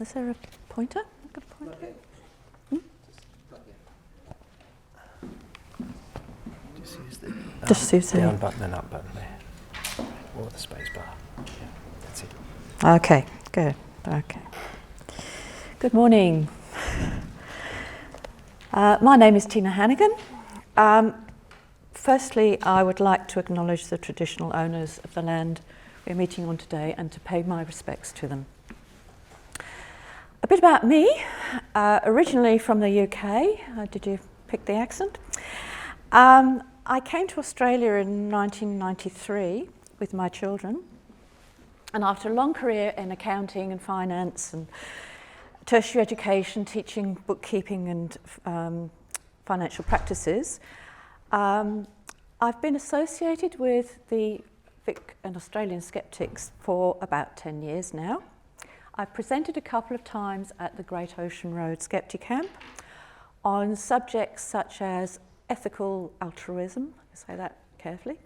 Is there a pointer? I've got a pointer. Just use the down button and up button there, or the space bar. Yeah, that's it. Okay, good. Okay. Good morning. My name is Tina Hanigan. Firstly, I would like to acknowledge the traditional owners of the land we're meeting on today and to pay my respects to them. A bit about me. Originally from the UK. Did you pick the accent? I came to Australia in 1993 with my children, and after a long career in accounting and finance and tertiary education, teaching bookkeeping and financial practices, I've been associated with the Vic and Australian Skeptics for about 10 years now. I've presented a couple of times at the Great Ocean Road Skepticon on subjects such as ethical altruism, I say that carefully,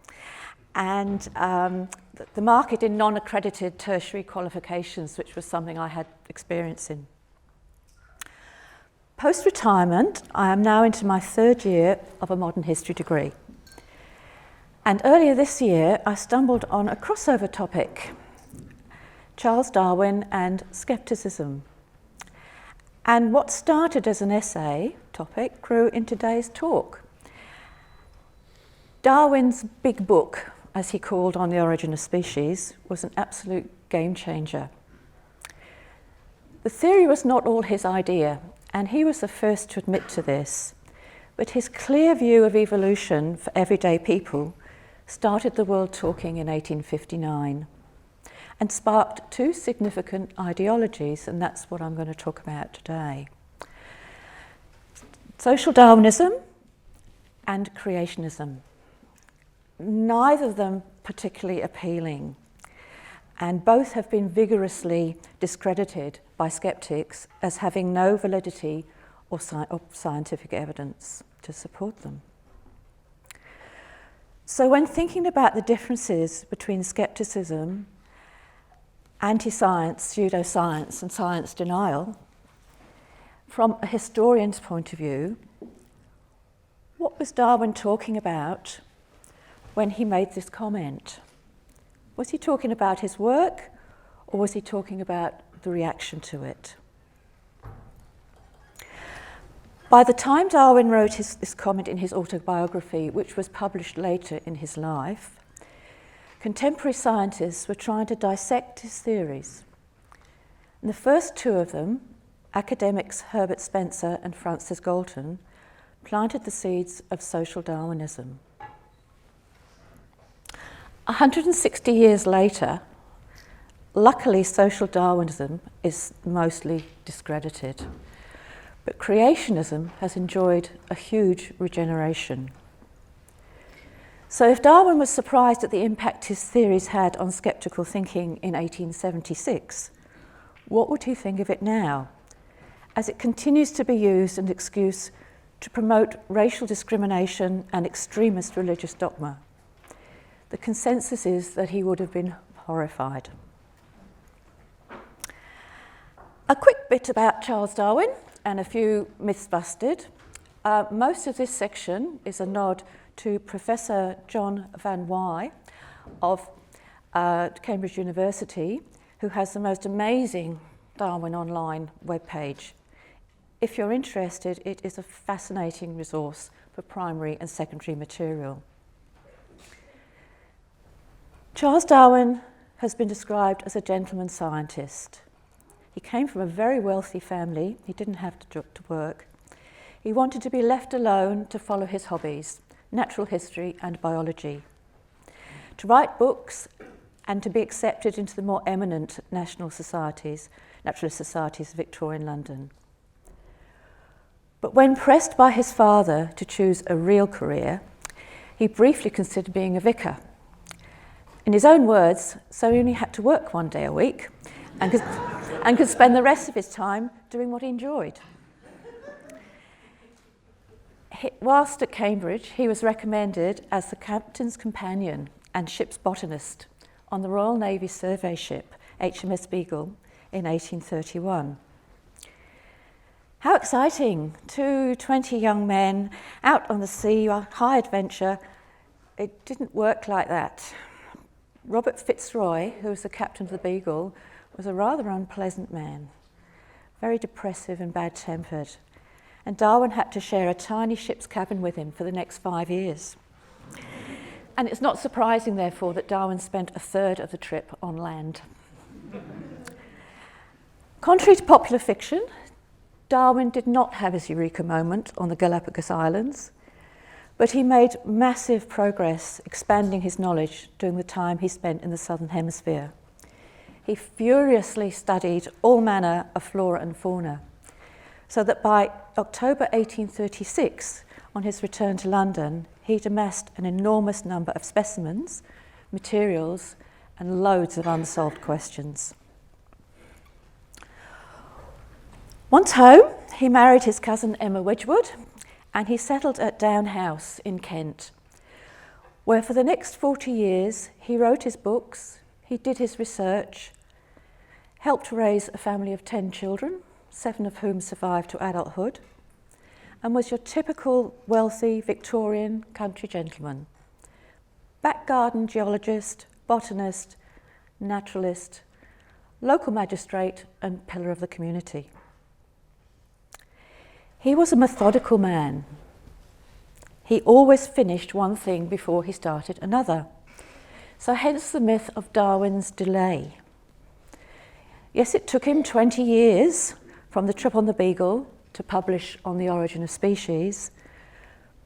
and the market in non-accredited tertiary qualifications, which was something I had experience in. Post-retirement, I am now into my third year of a modern history degree. And earlier this year, I stumbled on a crossover topic, Charles Darwin and skepticism. And what started as an essay topic grew into today's talk. Darwin's big book, as he called On the Origin of Species, was an absolute game changer. The theory was not all his idea, and he was the first to admit to this, but his clear view of evolution for everyday people started the world talking in 1859 and sparked two significant ideologies, and that's what I'm going to talk about today. Social Darwinism and creationism. Neither of them particularly appealing, and both have been vigorously discredited by skeptics as having no validity or scientific evidence to support them. So when thinking about the differences between skepticism, anti-science, pseudoscience, and science denial, from a historian's point of view, what was Darwin talking about when he made this comment? Was he talking about his work, or was he talking about the reaction to it? By the time Darwin wrote this comment in his autobiography, which was published later in his life, contemporary scientists were trying to dissect his theories. And the first two of them, academics Herbert Spencer and Francis Galton, planted the seeds of social Darwinism. 160 years later, luckily social Darwinism is mostly discredited, but creationism has enjoyed a huge regeneration. So if Darwin was surprised at the impact his theories had on skeptical thinking in 1876, what would he think of it now, as it continues to be used as an excuse to promote racial discrimination and extremist religious dogma? The consensus is that he would have been horrified. A quick bit about Charles Darwin and a few myths busted. Most of this section is a nod to Professor John Van Wy of Cambridge University, who has the most amazing Darwin Online webpage. If you're interested, it is a fascinating resource for primary and secondary material. Charles Darwin has been described as a gentleman scientist. He came from a very wealthy family. He didn't have to work. He wanted to be left alone to follow his hobbies, natural history and biology, to write books and to be accepted into the more eminent naturalist societies of Victorian London. But when pressed by his father to choose a real career, he briefly considered being a vicar. In his own words, so he only had to work one day a week and could spend the rest of his time doing what he enjoyed. Whilst at Cambridge, he was recommended as the captain's companion and ship's botanist on the Royal Navy survey ship HMS Beagle in 1831. How exciting! 20 young men out on the sea, high adventure. It didn't work like that. Robert Fitzroy, who was the captain of the Beagle, was a rather unpleasant man, very depressive and bad-tempered. And Darwin had to share a tiny ship's cabin with him for the next 5 years. And it's not surprising, therefore, that Darwin spent a third of the trip on land. Contrary to popular fiction, Darwin did not have his eureka moment on the Galapagos Islands, but he made massive progress expanding his knowledge during the time he spent in the Southern Hemisphere. He furiously studied all manner of flora and fauna, so that by October 1836, on his return to London, he'd amassed an enormous number of specimens, materials, and loads of unsolved questions. Once home, he married his cousin Emma Wedgwood, and he settled at Down House in Kent, where for the next 40 years he wrote his books, he did his research, helped raise a family of 10 children, 7 of whom survived to adulthood, and was your typical wealthy Victorian country gentleman. Back garden geologist, botanist, naturalist, local magistrate, and pillar of the community. He was a methodical man. He always finished one thing before he started another. So hence the myth of Darwin's delay. Yes, it took him 20 years from the trip on the Beagle to publish On the Origin of Species,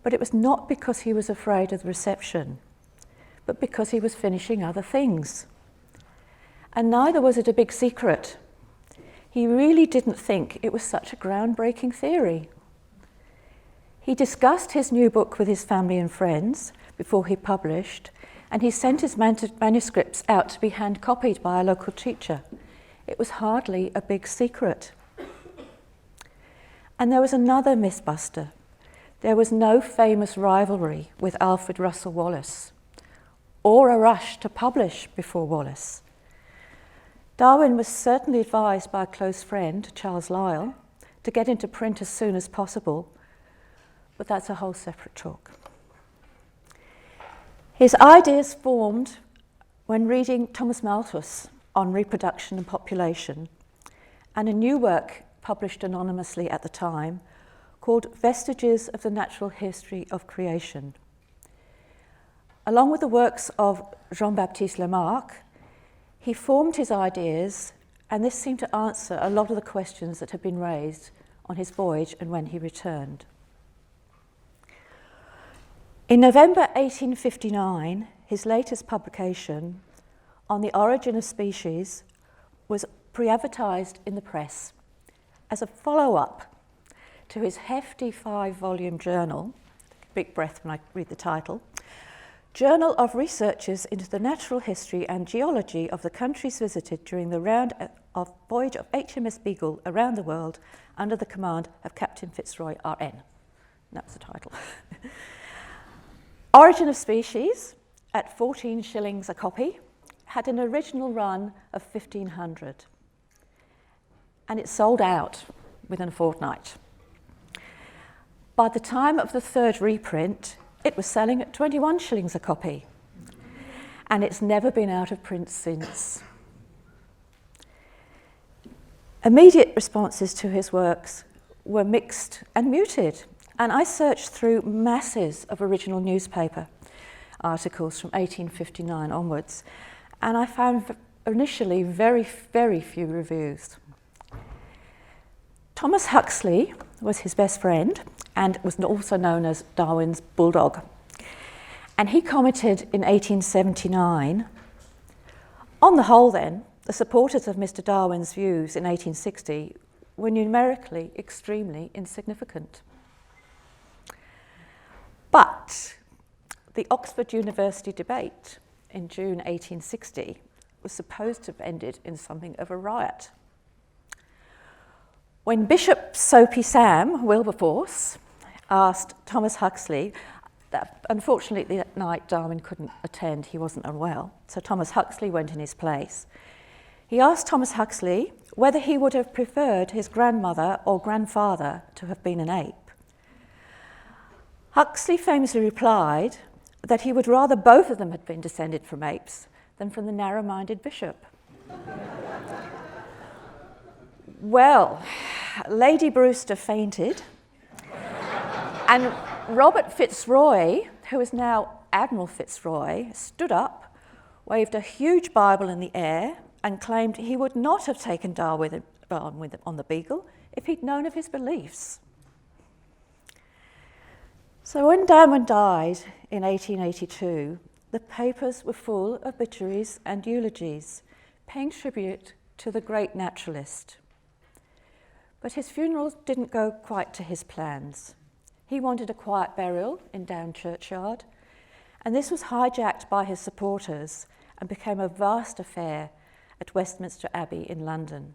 but it was not because he was afraid of the reception, but because he was finishing other things. And neither was it a big secret. He really didn't think it was such a groundbreaking theory. He discussed his new book with his family and friends before he published, and he sent his manuscripts out to be hand-copied by a local teacher. It was hardly a big secret. And there was another mythbuster. There was no famous rivalry with Alfred Russel Wallace, or a rush to publish before Wallace. Darwin was certainly advised by a close friend, Charles Lyell, to get into print as soon as possible, but that's a whole separate talk. His ideas formed when reading Thomas Malthus on reproduction and population, and a new work published anonymously at the time called Vestiges of the Natural History of Creation. Along with the works of Jean-Baptiste Lamarck, he formed his ideas, and this seemed to answer a lot of the questions that had been raised on his voyage and when he returned. In November 1859, his latest publication, On the Origin of Species, was pre-advertised in the press as a follow-up to his hefty 5-volume journal, big breath when I read the title, Journal of Researches into the Natural History and Geology of the Countries Visited during the voyage of HMS Beagle around the world under the command of Captain Fitzroy, R.N. That was the title. Origin of Species, at 14 shillings a copy, had an original run of 1,500, and it sold out within a fortnight. By the time of the third reprint, it was selling at 21 shillings a copy, and it's never been out of print since. Immediate responses to his works were mixed and muted, and I searched through masses of original newspaper articles from 1859 onwards, and I found initially very, very few reviews. Thomas Huxley was his best friend and was also known as Darwin's bulldog. And he commented in 1879, on the whole then, the supporters of Mr. Darwin's views in 1860 were numerically extremely insignificant. But the Oxford University debate in June 1860 was supposed to have ended in something of a riot. When Bishop Soapy Sam Wilberforce asked Thomas Huxley, unfortunately that night Darwin couldn't attend, he wasn't unwell, so Thomas Huxley went in his place. He asked Thomas Huxley whether he would have preferred his grandmother or grandfather to have been an ape. Huxley famously replied that he would rather both of them had been descended from apes than from the narrow-minded bishop. Well, Lady Brewster fainted, and Robert Fitzroy, who is now Admiral Fitzroy, stood up, waved a huge Bible in the air, and claimed he would not have taken Darwin on the Beagle if he'd known of his beliefs. So when Darwin died in 1882, the papers were full of obituaries and eulogies, paying tribute to the great naturalist. But his funeral didn't go quite to his plans. He wanted a quiet burial in Down Churchyard, and this was hijacked by his supporters and became a vast affair at Westminster Abbey in London.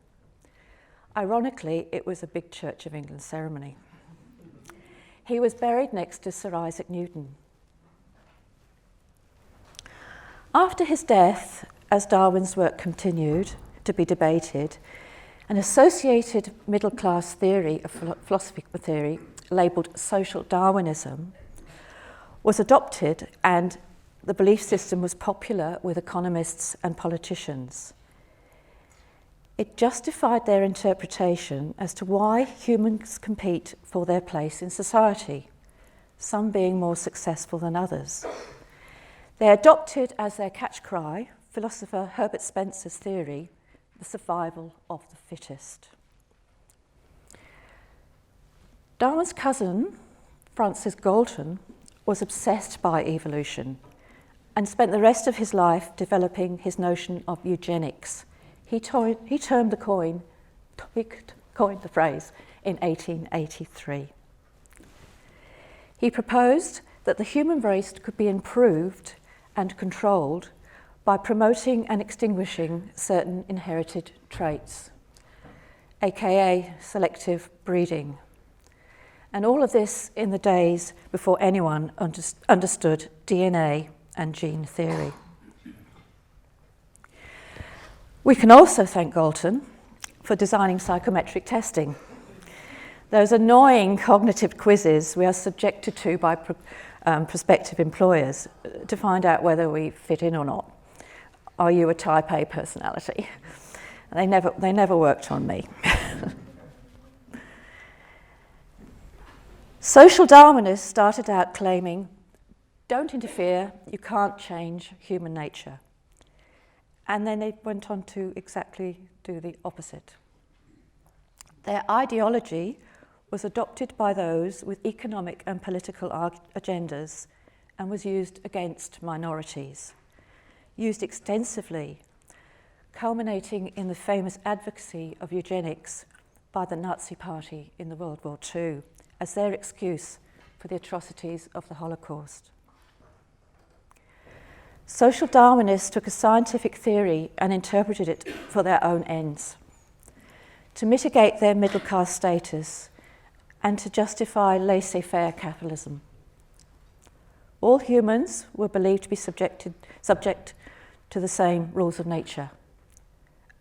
Ironically, it was a big Church of England ceremony. He was buried next to Sir Isaac Newton. After his death, as Darwin's work continued to be debated, an associated middle-class theory of philosophical theory labelled social Darwinism was adopted, and the belief system was popular with economists and politicians. It justified their interpretation as to why humans compete for their place in society, some being more successful than others. They adopted as their catch cry philosopher Herbert Spencer's theory, the survival of the fittest. Darwin's cousin, Francis Galton, was obsessed by evolution and spent the rest of his life developing his notion of eugenics. He coined the phrase in 1883. He proposed that the human race could be improved and controlled by promoting and extinguishing certain inherited traits, aka selective breeding. And all of this in the days before anyone understood DNA and gene theory. We can also thank Galton for designing psychometric testing. Those annoying cognitive quizzes we are subjected to by prospective employers to find out whether we fit in or not. Are you a type A personality? They never worked on me. Social Darwinists started out claiming, don't interfere, you can't change human nature. And then they went on to exactly do the opposite. Their ideology was adopted by those with economic and political agendas and was used against minorities, used extensively, culminating in the famous advocacy of eugenics by the Nazi Party in the World War II as their excuse for the atrocities of the Holocaust. Social Darwinists took a scientific theory and interpreted it for their own ends, to mitigate their middle-class status and to justify laissez-faire capitalism. All humans were believed to be subject to the same rules of nature,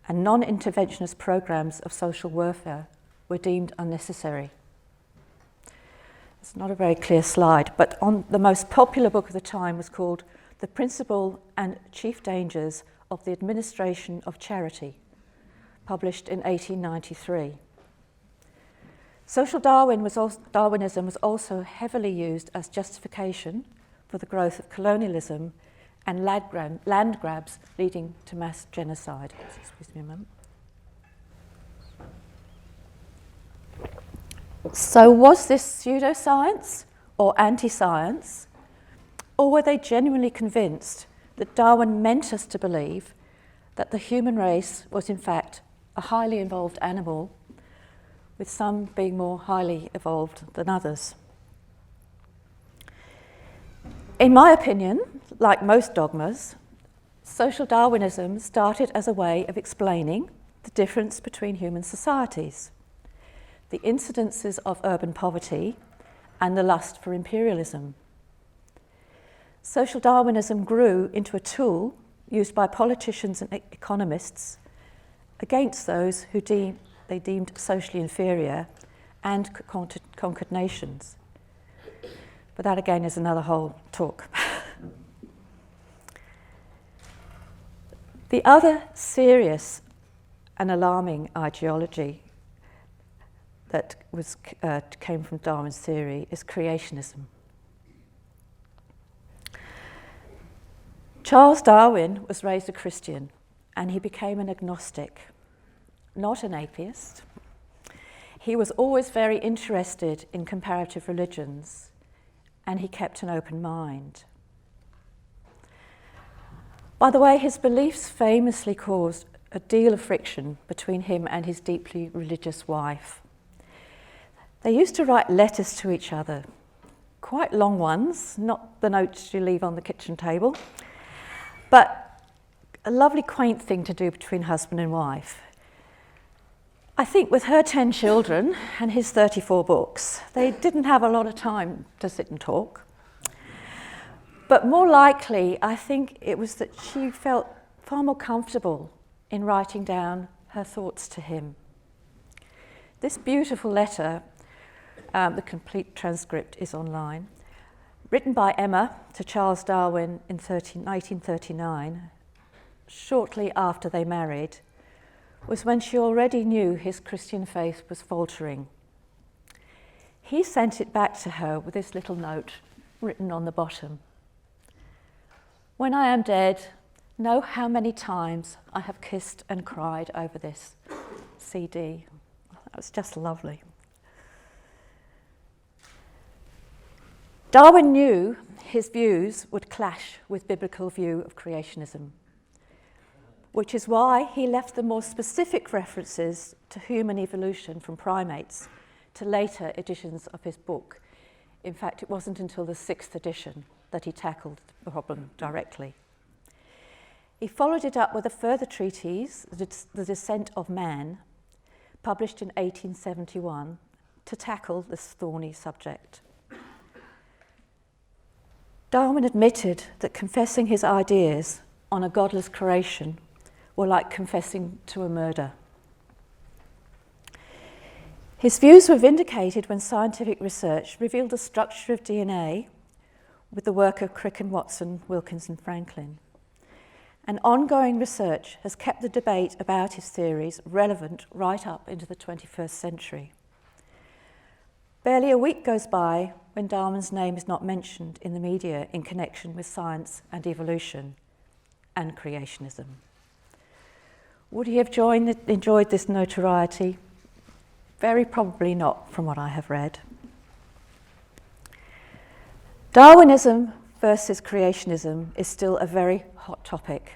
and non-interventionist programs of social welfare were deemed unnecessary. It's not a very clear slide, but the most popular book of the time was called The Principal and Chief Dangers of the Administration of Charity, published in 1893. Social Darwinism was also heavily used as justification for the growth of colonialism and land grabs leading to mass genocide. Excuse me a moment. So was this pseudoscience or anti-science, or were they genuinely convinced that Darwin meant us to believe that the human race was in fact a highly evolved animal, with some being more highly evolved than others? In my opinion, like most dogmas, social Darwinism started as a way of explaining the difference between human societies, the incidences of urban poverty, and the lust for imperialism. Social Darwinism grew into a tool used by politicians and economists against those who they deemed socially inferior and conquered nations. But that again is another whole talk. The other serious and alarming ideology that came from Darwin's theory is creationism. Charles Darwin was raised a Christian and he became an agnostic, not an atheist. He was always very interested in comparative religions and he kept an open mind. By the way, his beliefs famously caused a deal of friction between him and his deeply religious wife. They used to write letters to each other, quite long ones, not the notes you leave on the kitchen table, but a lovely quaint thing to do between husband and wife. I think with her 10 children and his 34 books, they didn't have a lot of time to sit and talk. But more likely, I think it was that she felt far more comfortable in writing down her thoughts to him. This beautiful letter, the complete transcript is online, written by Emma to Charles Darwin in 1939, shortly after they married, was when she already knew his Christian faith was faltering. He sent it back to her with this little note written on the bottom. "When I am dead, know how many times I have kissed and cried over this CD." That was just lovely. Darwin knew his views would clash with biblical view of creationism, which is why he left the more specific references to human evolution from primates to later editions of his book. In fact, it wasn't until the 6th edition that he tackled the problem directly. He followed it up with a further treatise, The Descent of Man, published in 1871, to tackle this thorny subject. Darwin admitted that confessing his ideas on a godless creation were like confessing to a murder. His views were vindicated when scientific research revealed the structure of DNA with the work of Crick and Watson, Wilkins and Franklin. And ongoing research has kept the debate about his theories relevant right up into the 21st century. Barely a week goes by when Darwin's name is not mentioned in the media in connection with science and evolution and creationism. Would he have enjoyed this notoriety? Very probably not, from what I have read. Darwinism versus creationism is still a very hot topic.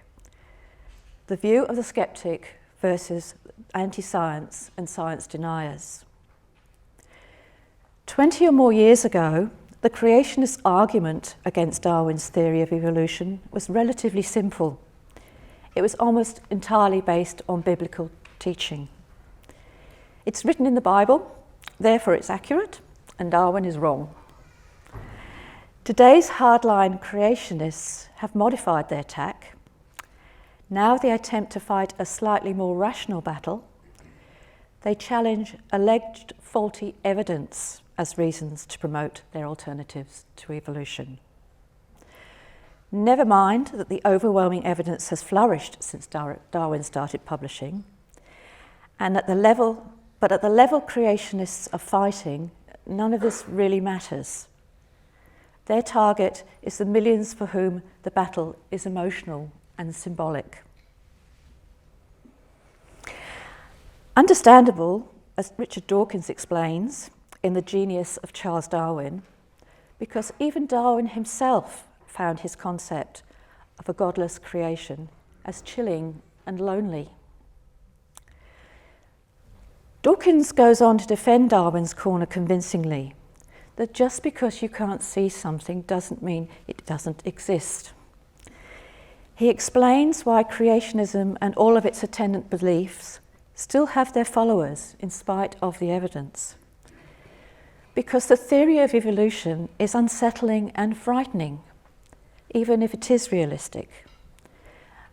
The view of the skeptic versus anti-science and science deniers. 20 or more years ago, the creationist argument against Darwin's theory of evolution was relatively simple. It was almost entirely based on biblical teaching. It's written in the Bible, therefore it's accurate, and Darwin is wrong. Today's hardline creationists have modified their tack. Now they attempt to fight a slightly more rational battle. They challenge alleged faulty evidence as reasons to promote their alternatives to evolution. Never mind that the overwhelming evidence has flourished since Darwin started publishing, and at the level creationists are fighting, none of this really matters. Their target is the millions for whom the battle is emotional and symbolic. Understandable, as Richard Dawkins explains in The Genius of Charles Darwin, because even Darwin himself found his concept of a godless creation as chilling and lonely. Dawkins goes on to defend Darwin's corner convincingly, that just because you can't see something doesn't mean it doesn't exist. He explains why creationism and all of its attendant beliefs still have their followers in spite of the evidence. Because the theory of evolution is unsettling and frightening, even if it is realistic,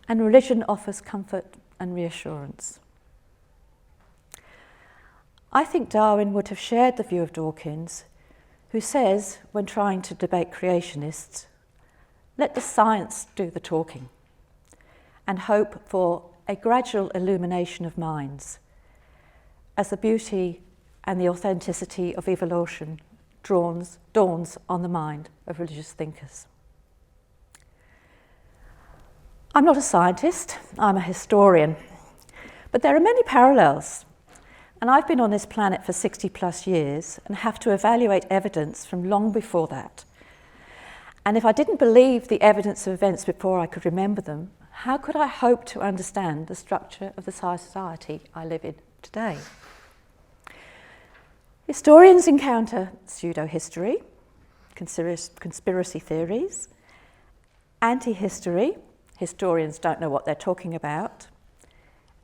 and religion offers comfort and reassurance. I think Darwin would have shared the view of Dawkins, who says, when trying to debate creationists, let the science do the talking, and hope for a gradual illumination of minds, as the beauty and the authenticity of evolution dawns on the mind of religious thinkers. I'm not a scientist, I'm a historian, but there are many parallels. And I've been on this planet for 60 plus years and have to evaluate evidence from long before that. And if I didn't believe the evidence of events before I could remember them, how could I hope to understand the structure of the society I live in today? Historians encounter pseudo-history, conspiracy theories, anti-history, historians don't know what they're talking about,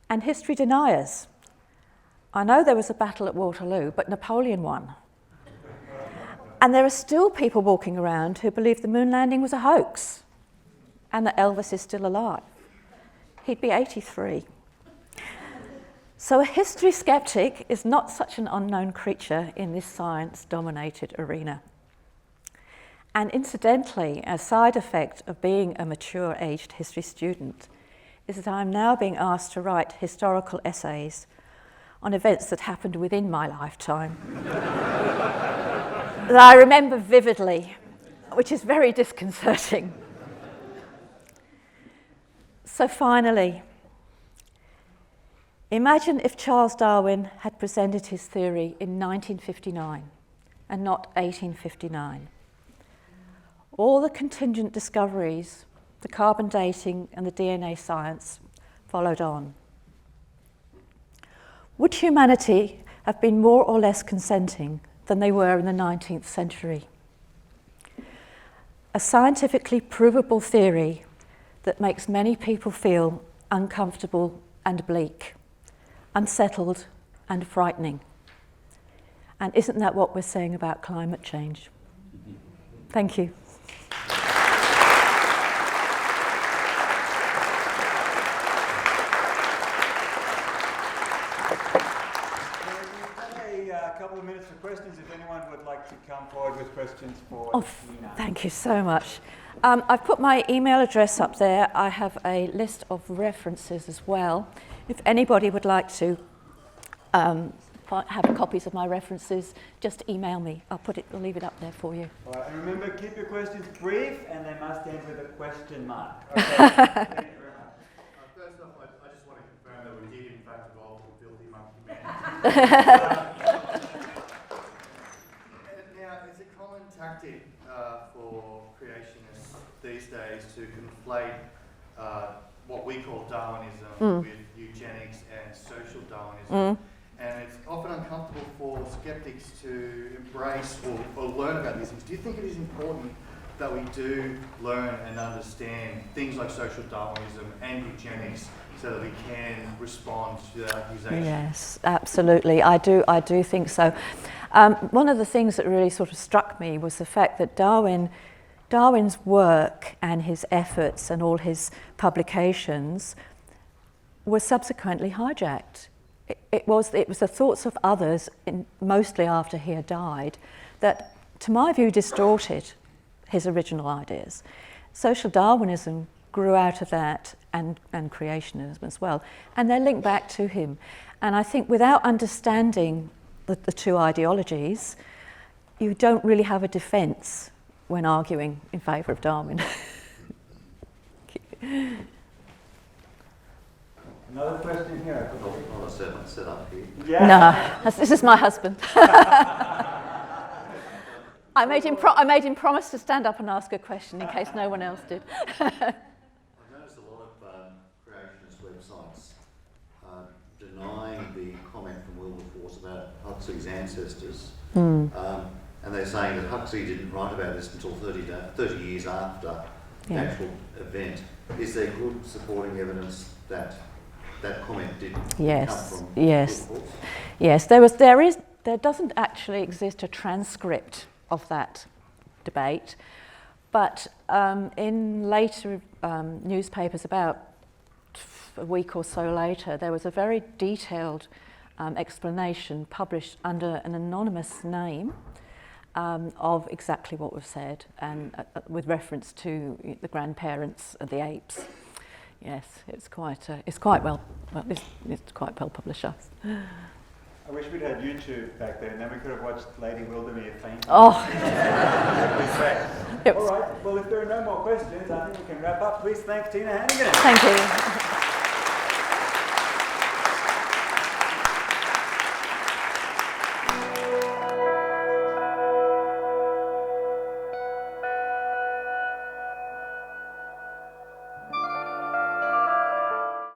and history deniers. I know there was a battle at Waterloo, but Napoleon won. And there are still people walking around who believe the moon landing was a hoax and that Elvis is still alive. He'd be 83. So a history skeptic is not such an unknown creature in this science-dominated arena. And incidentally, a side effect of being a mature-aged history student is that I'm now being asked to write historical essays on events that happened within my lifetime that I remember vividly, which is very disconcerting. So finally, imagine if Charles Darwin had presented his theory in 1959 and not 1859. All the contingent discoveries, the carbon dating and the DNA science followed on. Would humanity have been more or less consenting than they were in the 19th century? A scientifically provable theory that makes many people feel uncomfortable and bleak, unsettled and frightening. And isn't that what we're saying about climate change? Thank you. A couple of minutes for questions if anyone would like to come forward with questions for Nina. Thank you so much. I've put my email address up there. I have a list of references as well. If anybody would like to have copies of my references, just email me. I'll leave it up there for you. All right, and remember, keep your questions brief and they must end with a question mark. Okay. Thank you very much. First off, I just want to confirm that we did in fact evolve from filthy monkey man. Now, it's a common tactic for creationists these days to conflate what we call Darwinism with eugenics and social Darwinism. And it's often uncomfortable for skeptics to embrace or learn about these things. Do you think it is important that we do learn and understand things like social Darwinism and eugenics so that we can respond to that accusation? Yes, absolutely. I do think so. One of the things that really sort of struck me was the fact that Darwin's work and his efforts and all his publications were subsequently hijacked. It was the thoughts of others, mostly after he had died, that, to my view, distorted his original ideas. Social Darwinism grew out of that, and creationism as well, and they're linked back to him. And I think without understanding the two ideologies, you don't really have a defence when arguing in favour of Darwin. Another question here. I'll set up here. Yeah. No, this is my husband. I made him promise to stand up and ask a question in case no one else did. I've noticed a lot of creationist websites denying the comment from Wilberforce about Huxley's ancestors. And they're saying that Huxley didn't write about this until 30 years after the actual event. Is there good supporting evidence that that comment did come from Wilberforce? Yes. There doesn't actually exist a transcript of that debate, but in later newspapers, about a week or so later, there was a very detailed explanation published under an anonymous name of exactly what was said, and with reference to the grandparents of the apes. Yes, it's quite well published. I wish we'd had YouTube back then, then we could have watched Lady Wildermere faint. Oh. All right, well, if there are no more questions, I think we can wrap up. Please thank Tina Hanigan. Thank you.